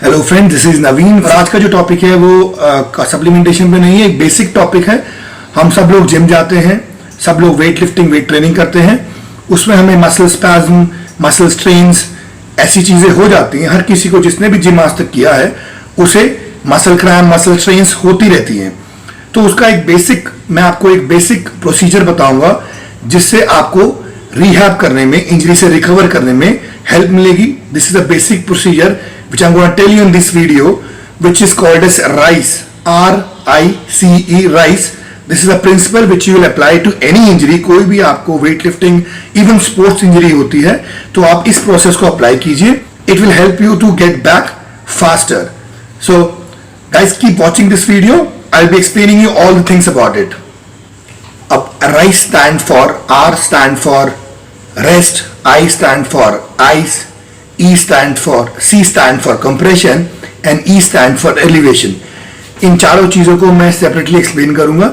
Hello friend, this is नवीन। और आज का जो टॉपिक है वो सप्लीमेंटेशन पे नहीं है, एक बेसिक टॉपिक है। हम सब लोग जिम जाते हैं, सब लोग वेट लिफ्टिंग, वेट ट्रेनिंग करते हैं। उसमें हमें मसल स्पैज्म, मसल स्ट्रेन्स, ऐसी चीजें हो जाती हैं। हर किसी को जिसने भी जिम आज तक किया है उसे मसल क्रैम्प, मसल स्ट्रेन्स होती रहती हैं। तो उसका मैं आपको एक बेसिक प्रोसीजर बताऊंगा जिससे आपको रिहैब करने में, इंजरी से रिकवर करने में हेल्प मिलेगी। This is a basic procedure which I'm going to tell you in this video, which is called as RICE, R-I-C-E, RICE. This is a principle which you will apply to any injury. कोई भी आपको weight lifting, even sports injury होती है तो आप इस process को apply कीजिए. It will help you to get back faster. So guys, keep watching this video. I'll be explaining you all the things about it. अब RICE stand for, R stand for rest, I stand for ice, E stand for, C stand for compression and E stand for elevation. इन चारों चीजों को मैं separately explain करूंगा.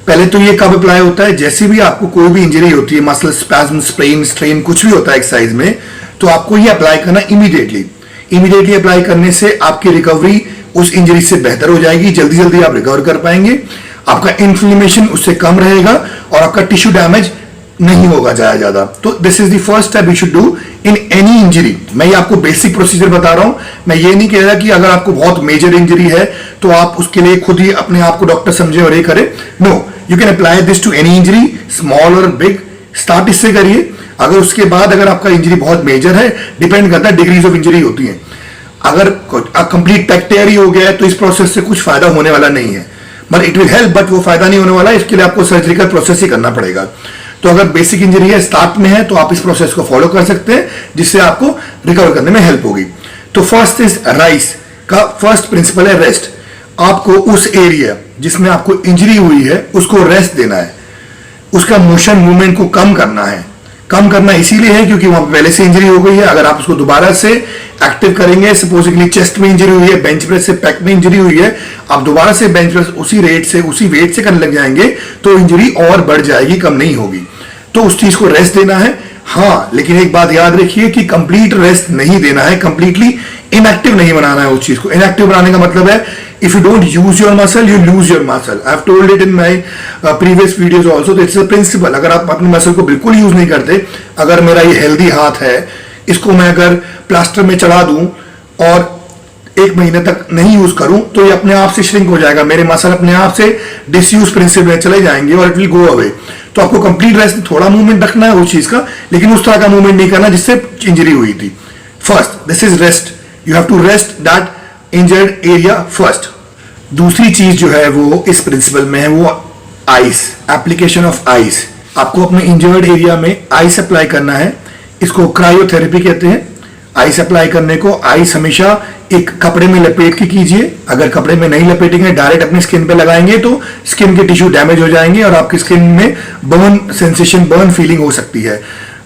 पहले तो ये कब अप्लाई होता है, जैसे भी आपको कोई भी इंजरी होती है, मसल स्पैज्म, स्ट्रेन, स्ट्रेन कुछ भी होता है एक्सरसाइज में, तो आपको ये अप्लाई करना इमीडिएटली अप्लाई करने से आपकी रिकवरी उस इंजरी से बेहतर हो जाएगी. जल्दी जल्दी आप रिकवर कर पाएंगे, आपका इन्फ्लेमेशन उससे कम रहेगा और आपका टिश्यू डैमेज नहीं होगा ज्यादा. तो this is the first step you should do in any injury. मैं ये आपको बेसिक प्रोसीजर बता रहा हूं. मैं ये नहीं कह रहा कि अगर आपको बहुत मेजर इंजरी है तो आप उसके लिए खुद ही अपने आप को डॉक्टर समझे और ये करें. No, you can apply this to any injury, small और बिग. स्टार्ट इससे करिए. अगर उसके बाद अगर आपका इंजरी बहुत मेजर है, डिपेंड करता है, डिग्रीज ऑफ इंजरी होती है. अगर कंप्लीट पैक्टेरी हो गया है तो इस प्रोसेस से कुछ फायदा होने वाला नहीं है, but it will help, but वो फायदा नहीं होने वाला. इसके लिए आपको सर्जिकल प्रोसेस ही करना पड़ेगा. तो अगर बेसिक इंजरी है, स्टार्ट में है, तो आप इस प्रोसेस को फॉलो कर सकते हैं जिससे आपको रिकवर करने में हेल्प होगी. तो फर्स्ट इज राइस का फर्स्ट प्रिंसिपल है रेस्ट. आपको उस एरिया जिसमें आपको इंजरी हुई है उसको रेस्ट देना है. उसका मोशन मूवमेंट को कम करना है. कम करना इसीलिए है क्योंकि वहां पहले से इंजरी हो गई है. अगर आप उसको दोबारा से एक्टिव करेंगे, सपोजिकली चेस्ट में इंजरी हुई है, बेंच प्रेस से पैक में इंजरी हुई है, आप दोबारा से बेंच प्रेस उसी रेट से, उसी वेट से करने लग जाएंगे तो इंजरी और बढ़ जाएगी, कम नहीं होगी. तो उस चीज को रेस्ट देना है. हाँ, लेकिन एक बात याद रखिए कि कंप्लीट रेस्ट नहीं देना है, कंप्लीटली इनएक्टिव नहीं बनाना है उस चीज को. इनएक्टिव बनाने का मतलब है if you don't use your muscle, you lose your muscle. I have told it in my previous videos also. It's a principle. अगर आप अपने मसल को बिल्कुल यूज नहीं करते, अगर मेरा ये हेल्दी हाथ है, इसको मैं अगर प्लास्टर में चढ़ा दूं और एक महीने तक नहीं यूज करूं तो ये अपने आप से श्रिंक हो जाएगा. मेरे मसल अपने आप से डिसयूज प्रिंसिपल में चले जाएंगे और इट विल गो अवे. तो आपको कंप्लीट रेस्ट, थोड़ा मूवमेंट रखना है उस चीज का, लेकिन उस तरह का मूवमेंट नहीं करना जिससे इंजरी हुई थी. First, this is rest. You have to rest that injured area first. दूसरी चीज जो है वो इस प्रिंसिपल में है, वो आइस, एप्लीकेशन ऑफ आइस. आपको अपने इंजर्ड एरिया में आइस अप्लाई करना है. इसको क्रायोथेरेपी कहते हैं. आइस अप्लाई करने को आइस हमेशा एक कपड़े में लपेट के कीजिए. अगर कपड़े में नहीं लपेटेंगे, डायरेक्ट अपनी स्किन पे लगाएंगे तो स्किन के टिश्यू डैमेज हो जाएंगे और आपकी स्किन में बर्न सेंसेशन, बर्न फीलिंग हो सकती है.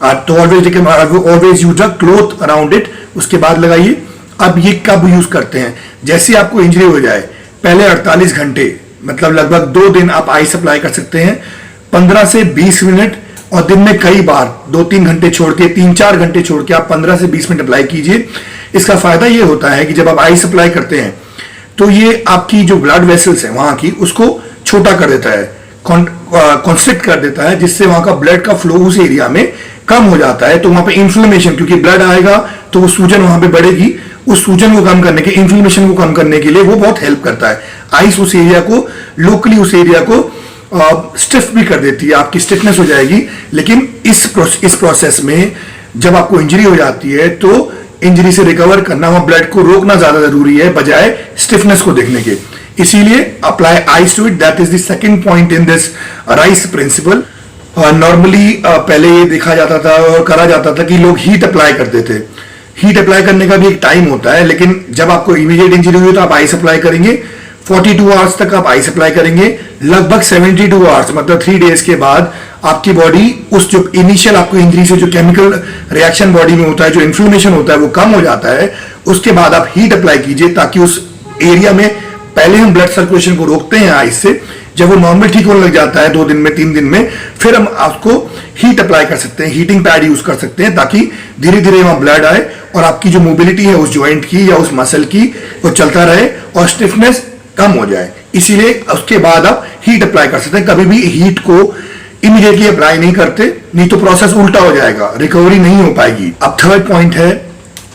तो always use a cloth around it. उसके बाद लगाइए. अब ये कब यूज करते हैं, जैसे आपको इंजरी हो जाए, पहले 48 घंटे, मतलब लगभग 2 दिन आप आइस अप्लाई कर सकते हैं. 15 से 20 मिनट और दिन में कई बार 2-3 घंटे छोड़ के, 3-4 घंटे छोड़ के आप 15 से 20 मिनट अप्लाई कीजिए. इसका फायदा ये होता है कि जब आप आइस अप्लाई करते हैं तो ये आपकी जो ब्लड वेसल्स है वहां की, उसको छोटा कर देता है, कॉन्स्ट्रिक्ट कर देता है, जिससे वहां का ब्लड का फ्लो उस एरिया में कम हो जाता है. तो वहां पे इन्फ्लेमेशन, क्योंकि ब्लड आएगा तो वो सूजन वहां पे बढ़ेगी, उस सूजन को कम करने के, इन्फ्लेमेशन को कम करने के लिए वो बहुत हेल्प करता है. आइस उस एरिया को, लोकली उस एरिया को स्टिफ भी कर देती है, आपकी स्टिफनेस हो जाएगी. लेकिन इस प्रोसेस में जब आपको इंजरी हो जाती है तो इंजरी से रिकवर करना, वहां ब्लड को रोकना ज्यादा जरूरी है बजाय स्टिफनेस को देखने के. इसीलिए apply ice to it. That is the second point in this RICE principle. Normally पहले ये देखा जाता था और करा जाता था कि लोग हीट अप्लाई करते थे. हीट अप्लाई करने का भी एक टाइम होता है, लेकिन जब आपको इमीडिएट इंजरी हुई तो आप आइस अप्लाई करेंगे. 42 आवर्स तक आप आइस अप्लाई करेंगे. लगभग 72 आवर्स, मतलब 3 डेज के बाद आपकी बॉडी उस जो इनिशियल आपको इंजरी से जो केमिकल रिएक्शन बॉडी में होता है, जो इन्फ्लेमेशन होता है, वो कम हो जाता है. उसके बाद आप हीट अप्लाई कीजिए ताकि उस एरिया में, पहले हम ब्लड सर्कुलेशन को रोकते हैं आइस से, जब वो नॉर्मल ठीक होने लग जाता है 2 दिन में 3 दिन में, फिर हम आपको हीट अप्लाई कर सकते हैं, हीटिंग पैड यूज कर सकते हैं, ताकि धीरे धीरे वहां ब्लड आए और आपकी जो मोबिलिटी है उस ज्वाइंट की या उस मसल की वो चलता रहे और स्टिफनेस कम हो जाए। इसीलिए उसके बाद आप हीट अप्लाई कर सकते हैं। कभी भी हीट को इमीडिएटली अप्लाई नहीं करते, नहीं तो प्रोसेस उल्टा हो जाएगा, रिकवरी नहीं हो पाएगी। अब थर्ड पॉइंट है,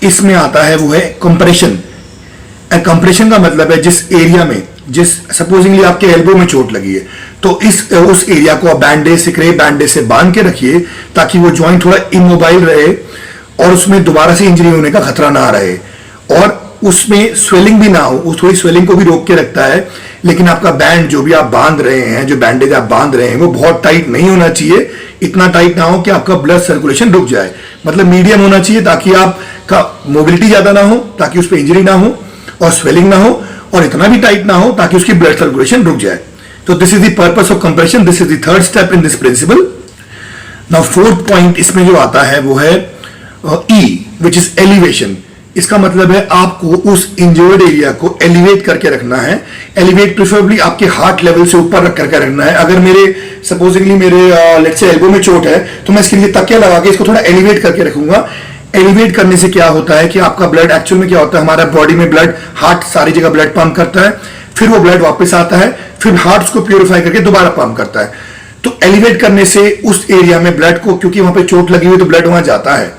इसमें आता है वो है कंप्रेशन। कंप्रेशन का मतलब है जिस एरिया में, जिस सपोजिंगली आपके एल्बो में चोट लगी है, तो उस एरिया को आप बैंडेज से, क्रेप बैंडेज से बांध के रखिए, ताकि वो जॉइंट थोड़ा इमोबाइल रहे और उसमें दोबारा से इंजरी होने का खतरा ना रहे, और उसमें स्वेलिंग भी ना हो। उस थोड़ी स्वेलिंग को भी रोक के रखता है। लेकिन आपका बैंड जो भी आप बांध रहे हैं, जो बैंडेज आप बांध रहे हैं, वो बहुत टाइट नहीं होना चाहिए। इतना टाइट ना हो कि आपका ब्लड सर्कुलेशन रुक जाए, मतलब मीडियम होना चाहिए, ताकि आपका मोबिलिटी ज्यादा ना हो, ताकि उस पर इंजरी ना हो और स्वेलिंग ना हो, और इतना भी टाइट ना हो ताकि उसकी ब्लड सर्कुलेशन रुक जाए। तो this is the purpose of compression, this is the third step in this principle. Now fourth point इसमें जो आता है वो है ई, विच इज एलिवेशन। इसका मतलब है आपको उस इंजर्ड एरिया को एलिवेट करके रखना है। एलिवेट प्रिफरेबली आपके हार्ट लेवल से ऊपर रख करके रखना है। अगर मेरे सपोजिंगली मेरे लेट्स से एल्बो में चोट है, तो मैं इसके लिए तकिया लगा के इसको थोड़ा एलिवेट करके रखूंगा। एलिवेट करने से क्या होता है कि आपका ब्लड एक्चुअल में क्या होता है, हमारा बॉडी में ब्लड, हार्ट सारी जगह ब्लड पंप करता है, फिर वो ब्लड वापस आता है, फिर हार्ट उसको प्यूरिफाई करके दोबारा पंप करता है। तो एलिवेट करने से उस एरिया में ब्लड को, क्योंकि वहां पे चोट लगी हुई तो ब्लड वहां जाता है,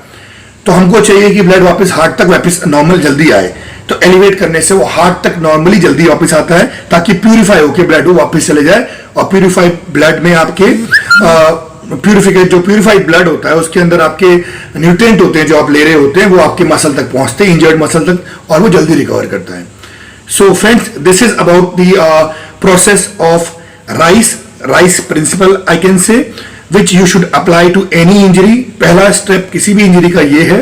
तो हमको चाहिए कि ब्लड वापस हार्ट तक वापस नॉर्मल जल्दी आए। तो एलिवेट करने से वो हार्ट तक नॉर्मली जल्दी वापस आता है, ताकि प्यूरिफाई होकर ब्लड वो वापस चले जाए। और प्यूरिफाइड ब्लड में आपके जो प्यूरिफाइड ब्लड होता है उसके अंदर आपके न्यूट्रिएंट होते हैं जो आप ले रहे होते हैं, वो आपके मसल तक पहुंचते हैं, इंजर्ड मसल तक, और वो जल्दी रिकवर करता है। So friends, this is about the process of RICE principle I can say, which you should apply to any injury. पहला स्टेप किसी भी इंजरी का ये है।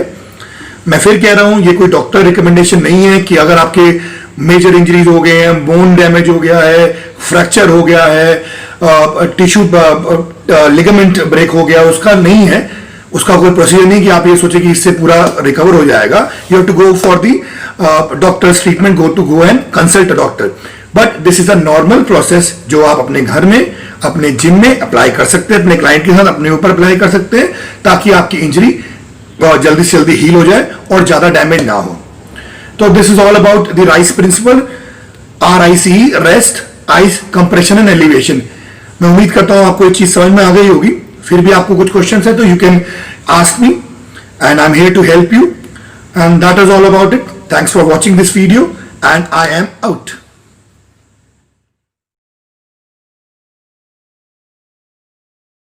मैं फिर कह रहा हूं, ये कोई डॉक्टर रिकमेंडेशन नहीं है कि अगर आपके मेजर इंजरीज हो गए हैं, बोन डैमेज हो गया है, फ्रैक्चर हो गया है, टिश्यू लिगामेंट ब्रेक हो गया, उसका नहीं है। उसका कोई प्रोसीजर नहीं कि आप ये सोचे कि इससे पूरा रिकवर हो जाएगा। You have to go for the doctor's treatment, go and consult a doctor. But this is a normal process जो आप अपने घर में, अपने जिम में अप्लाई कर सकते हैं, अपने क्लाइंट के साथ अपने ऊपर अप्लाई कर सकते हैं, ताकि आपकी इंजरी जल्दी से जल्दी हील हो जाए और ज्यादा डैमेज ना हो। तो this is all about the RICE principle, RICE, rest, ice, compression and elevation. मैं उम्मीद करता हूं आपको ये चीज समझ में आ गई होगी। फिर भी आपको कुछ क्वेश्चंस है तो you can ask me and I am here to help you, and that is all about it. Thanks for watching this video and I am out.